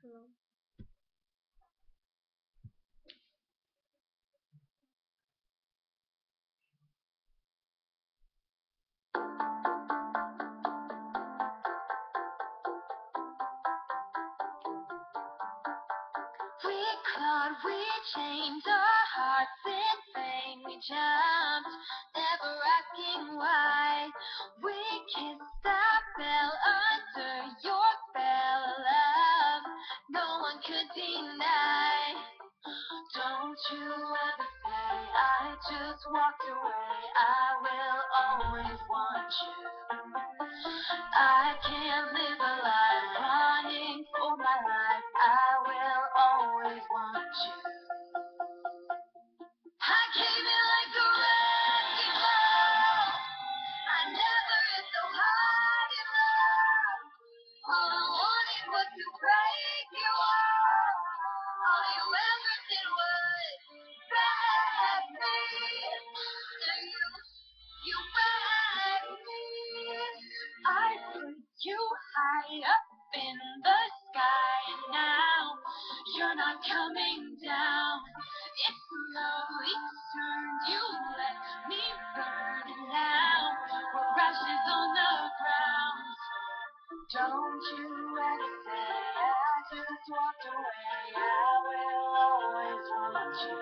Hello. We clawed, we chained our hearts in vain. We jumped, never asking why. We kissed, I fell under your spell of love. No one could deny. Don't you ever say I just walked away. I will always want you. I can't live a life running for my life. I will always want you. I came in like a wrecking ball. I never hit so hard in love. All I wanted was to break you off. All you ever did was beg me. You begged me. I put you high up in the sky, and now you're not coming down. It slowly turned, you let me burn, and now we're ashes on the ground. Don't you ever say I just walked away. I will always want you.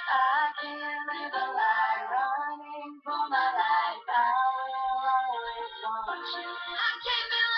I can't live a lie running for my life. I will always want you. I came in